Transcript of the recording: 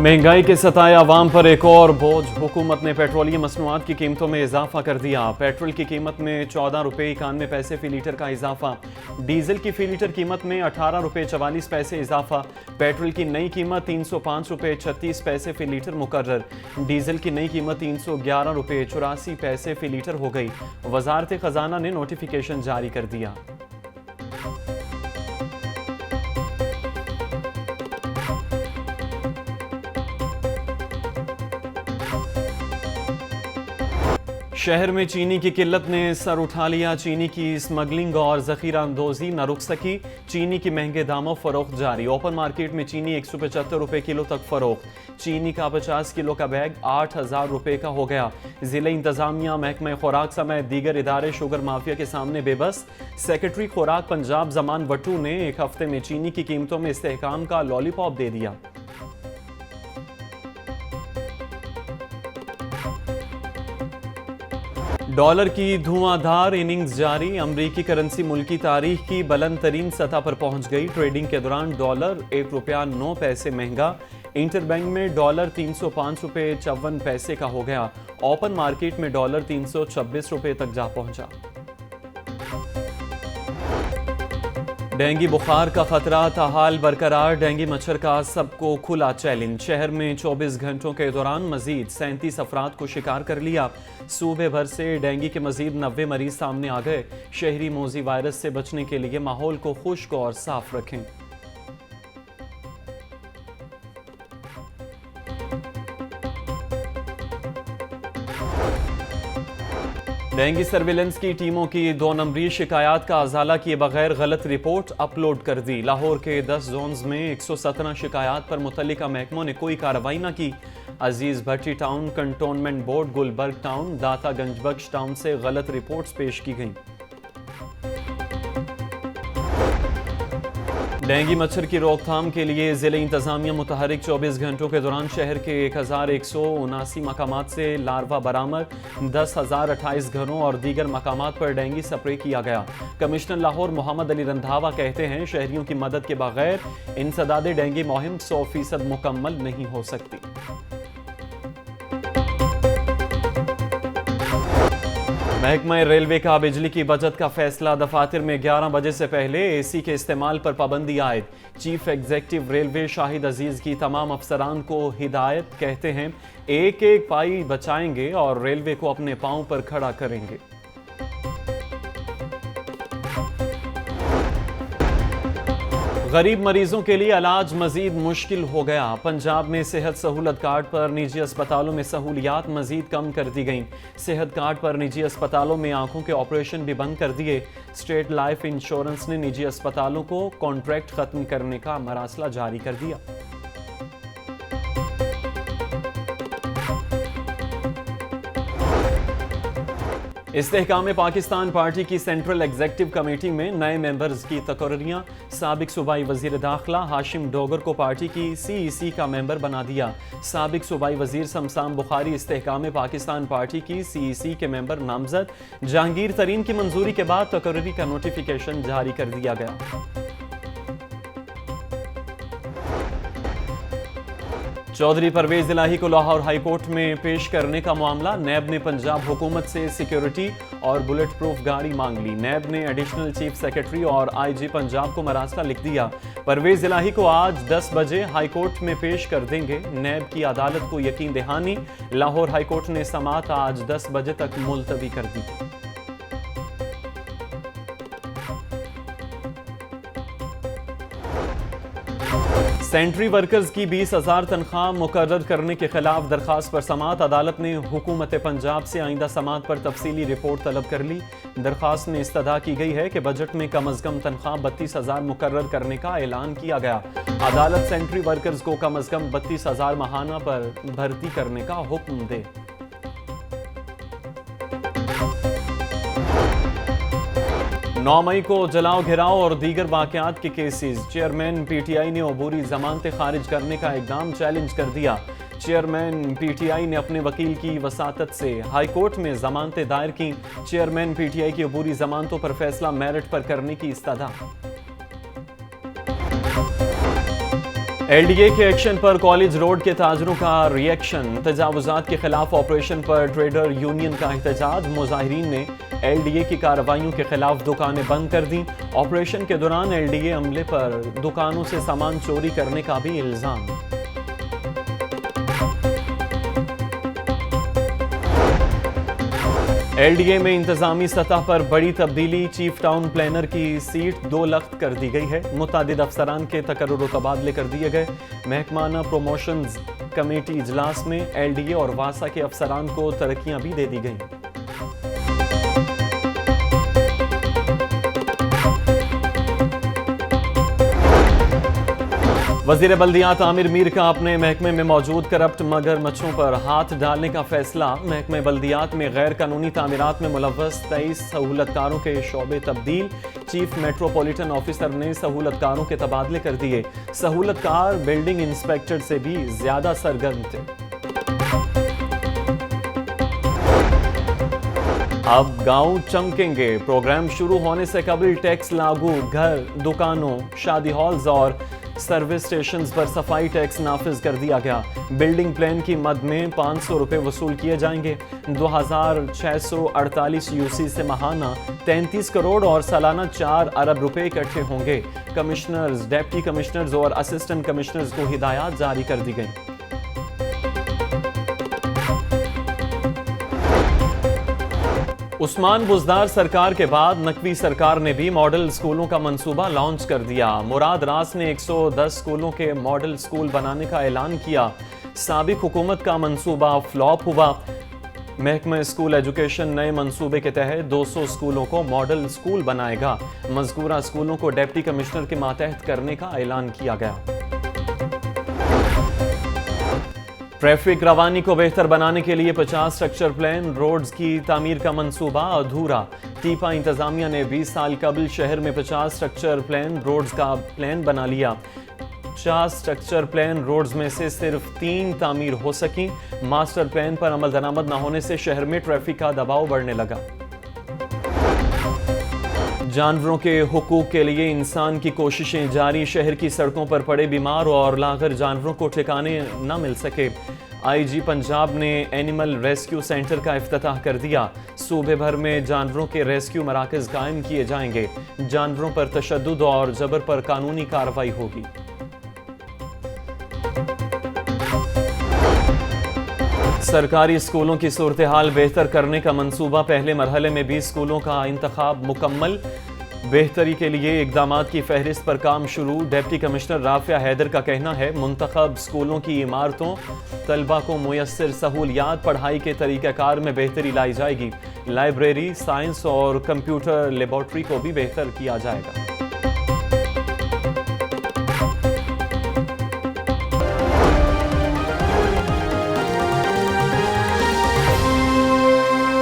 महंगाई के सताए अवाम पर एक और बोझ। हुकूमत ने पेट्रोलियम मसनूआत की कीमतों में इजाफा कर दिया। पेट्रोल की कीमत में 14 रुपये 91 पैसे फी लीटर का इजाफा। डीजल की फी लीटर कीमत में 18 रुपये 44 पैसे इजाफा। पेट्रोल की नई कीमत 305 रुपये 36 पैसे फी लीटर मुकर्रर। डीजल की नई कीमत 311 रुपये 84 पैसे फी लीटर हो गई। वजारत खजाना ने नोटिफिकेशन जारी कर दिया। शहर में चीनी की किल्लत ने सर उठा लिया। चीनी की स्मगलिंग और जखीरा अंदोजी न रुक सकी। चीनी की महंगे दामों फरोख्त जारी। ओपन मार्केट में चीनी 175 रुपये किलो तक फरोख्त। चीनी का 50 किलो का बैग 8,000 रुपये का हो गया। जिला इंतजामिया, महकमा खुराक समेत दीगर इदारे शुगर माफिया के सामने बेबस। सेक्रेटरी खुराक पंजाब जमान वटू ने एक हफ्ते में चीनी की कीमतों में इस्तेहकाम का लॉलीपॉप दे दिया। डॉलर की धुआंधार इनिंग्स जारी। अमरीकी करेंसी मुल्की तारीख की बुलंद तरीन सतह पर पहुंच गई। ट्रेडिंग के दौरान डॉलर 1 रुपया 9 पैसे महंगा। इंटरबैंक में डॉलर 305 रुपये 54 पैसे का हो गया। ओपन मार्केट में डॉलर 326 रुपये तक जा पहुंचा। डेंगू बुखार का खतरा ताहाल बरकरार। डेंगू मच्छर का सबको खुला चैलेंज। शहर में 24 घंटों के दौरान मजीद 37 अफराद को शिकार कर लिया। सूबे भर से डेंगू के मजीद 90 मरीज सामने आ गए। शहरी मोजी वायरस से बचने के लिए माहौल को खुश्क और साफ रखें। डेंगू सर्विलेंस की टीमों की 2 नंबरी शिकायत का अजाला किए बगैर गलत रिपोर्ट अपलोड कर दी। लाहौर के 10 जोन्स में 117 शिकायत पर मुतल्लिका महकमों ने कोई कार्रवाई न की। Aziz Bhatti town, cantonment board, Gulberg town, Data Ganjbakhsh town से गलत रिपोर्ट्स पेश की गईं। डेंगू मच्छर की रोकथाम के लिए जिले इंतजामिया मुतहरिक। 24 घंटों के दौरान शहर के 1179 मकामात से लार्वा बरामद। 10,028 घरों और दीगर मकामात पर डेंगू स्प्रे किया गया। कमिश्नर लाहौर मोहम्मद अली रंधावा कहते हैं, शहरियों की मदद के बगैर इंसदाद डेंगू मुहिम 100% मुकम्मल नहीं हो सकती। महकमा रेलवे का बिजली की बचत का फैसला। दफातर में 11 बजे से पहले एसी के इस्तेमाल पर पाबंदी आयद। चीफ एग्जीक्यूटिव रेलवे शाहिद अजीज की तमाम अफसरान को हिदायत। कहते हैं, एक एक पाई बचाएंगे और रेलवे को अपने पांव पर खड़ा करेंगे। गरीब मरीजों के लिए इलाज मजीद मुश्किल हो गया। पंजाब में सेहत सहूलत कार्ड पर निजी अस्पतालों में सहूलियात मजीद कम कर दी गईं। सेहत कार्ड पर निजी अस्पतालों में आंखों के ऑपरेशन भी बंद कर दिए। स्टेट लाइफ इंश्योरेंस ने निजी अस्पतालों को कॉन्ट्रैक्ट खत्म करने का मरासला जारी कर दिया। इस्तेहकाम पाकिस्तान पार्टी की सेंट्रल एग्जीक्यूटिव कमेटी में नए मेंबर्स की तकर्रियां। साबिक सूबाई वजीर दाखिला हाशिम डोगर को पार्टी की CEC का मेंबर बना दिया। साबिक सूबाई वजीर शमशान बुखारी इस्तेहकाम पाकिस्तान पार्टी की CEC के मेंबर नामजद। जहांगीर तरीन की मंजूरी के बाद तकर्री का नोटिफिकेशन जारी कर दिया गया। चौधरी परवेज इलाही को लाहौर हाईकोर्ट में पेश करने का मामला। नैब ने पंजाब हुकूमत से सिक्योरिटी और बुलेट प्रूफ गाड़ी मांग ली। नैब ने एडिशनल चीफ सेक्रेटरी और IG पंजाब को मरासला लिख दिया। परवेज इलाही को आज 10 बजे हाईकोर्ट में पेश कर देंगे। नैब की अदालत को यकीन दहानी। लाहौर हाईकोर्ट ने समाअत आज 10 बजे तक मुलतवी कर दी। सेंट्री वर्कर्स की 20,000 तनख्वाह मुकर्रर करने के खिलाफ दरखास्त पर समाअत। अदालत ने हुकूमत पंजाब से आइंदा समाअत पर तफसीली रिपोर्ट तलब कर ली। दरखास्त में इस्तदा की गई है कि बजट में कम अज कम तनख्वाह 32,000 मुकर्रर करने का ऐलान किया गया। अदालत सेंट्री वर्कर्स को कम अज कम 32,000 माहाना पर भर्ती करने का हुक्म दे। 9 मई को जलाओ घिराव और दीगर वाकयात के केसेस। चेयरमैन PTI ने अबूरी जमानतें खारिज करने का इकदाम चैलेंज कर दिया। चेयरमैन PTI ने अपने वकील की वसातत से हाईकोर्ट में जमानतें दायर की। चेयरमैन PTI की अबूरी जमानतों पर फैसला मेरिट पर करने की इस्तदा। एलडीए के एक्शन पर कॉलेज रोड के ताजरों का रिएक्शन। तजावुजात के खिलाफ ऑपरेशन पर ट्रेडर यूनियन का एहतजाज। मुजाहिरीन ने एलडीए की कार्रवाइयों के खिलाफ दुकानें बंद कर दी। ऑपरेशन के दौरान एलडीए अमले पर दुकानों से सामान चोरी करने का भी इल्जाम। एलडीए में इंतजामी सतह पर बड़ी तब्दीली। चीफ टाउन प्लानर की सीट 2 लख्त कर दी गई है। मुतादिद अफसरान के तकर्रुर तबादले कर दिए गए। महकमाना प्रमोशंस कमेटी इजलास में एलडीए और वासा के अफसरान को तरक्कियां भी दे दी गई। वजीर बल्दियात आमिर मीर का अपने महकमे में मौजूद करप्ट मगरमच्छों पर हाथ डालने का फैसला। महकमे बल्दियात में गैर कानूनी तामीरात में मुलव्वस 23 सहूलतकारों के शोबे तब्दील। चीफ मेट्रोपॉलिटन ऑफिसर ने सहूलतकारों के तबादले कर दिए। सहूलतकार बिल्डिंग इंस्पेक्टर से भी ज्यादा सरगर्म थे। अब गांव चमकेंगे। प्रोग्राम शुरू होने से कबल टैक्स लागू। घर, दुकानों, शादी हॉल्स और सर्विस स्टेशंस पर सफाई टैक्स नाफिज कर दिया गया। बिल्डिंग प्लान की मद में 500 रुपए वसूल किए जाएंगे। 2648 यूसी से माहाना 33 करोड़ और सालाना 4 अरब रुपए इकट्ठे होंगे। कमिश्नर्स, डिप्टी कमिश्नर्स और असिस्टेंट कमिश्नर्स को हिदायत जारी कर दी गई। उस्मान बुज़दार सरकार के बाद नकवी सरकार ने भी मॉडल स्कूलों का मंसूबा लॉन्च कर दिया। मुराद रास ने 110 स्कूलों के मॉडल स्कूल बनाने का ऐलान किया। साबिक हुकूमत का मंसूबा फ्लॉप हुआ। महकमा स्कूल एजुकेशन नए मंसूबे के तहत 200 स्कूलों को मॉडल स्कूल बनाएगा। मज़कूरा स्कूलों को डिप्टी कमिश्नर के मातहत करने का ऐलान किया गया। ट्रैफिक रवानी को बेहतर बनाने के लिए 50 स्ट्रक्चर प्लान। रोड्स की तामीर का मंसूबा अधूरा। टीपा इंतजामिया ने 20 साल कबल शहर में 50 स्ट्रक्चर प्लान रोड्स का प्लान बना लिया। 50 स्ट्रक्चर प्लान रोड्स में से सिर्फ 3 तामीर हो सकी। मास्टर प्लान पर अमल दरामद न होने से शहर में ट्रैफिक का दबाव बढ़ने लगा। जानवरों के हुकूक के लिए इंसान की कोशिशें जारी। शहर की सड़कों पर पड़े बीमार और लागर जानवरों को ठिकाने न मिल सके। आईजी पंजाब ने एनिमल रेस्क्यू सेंटर का इफ्तिताह कर दिया। सूबे भर में जानवरों के रेस्क्यू मराकज कायम किए जाएंगे। जानवरों पर तशद्दुद और जबर पर कानूनी कार्रवाई होगी। सरकारी स्कूलों की सूरत हाल बेहतर करने का मंसूबा। पहले मरहले में 20 स्कूलों का इंतखाब मुकम्मल। बेहतरी के लिए इकदामात की फहरिस्त पर काम शुरू। डिप्टी कमिश्नर राफिया हैदर का कहना है मुंतखब स्कूलों की इमारतों, तलबा को मुयस्सर सहूलियात, पढ़ाई के तरीक़ाकार में बेहतरी लाई जाएगी। लाइब्रेरी, साइंस और कंप्यूटर लेबॉर्ट्री को भी बेहतर किया जाएगा।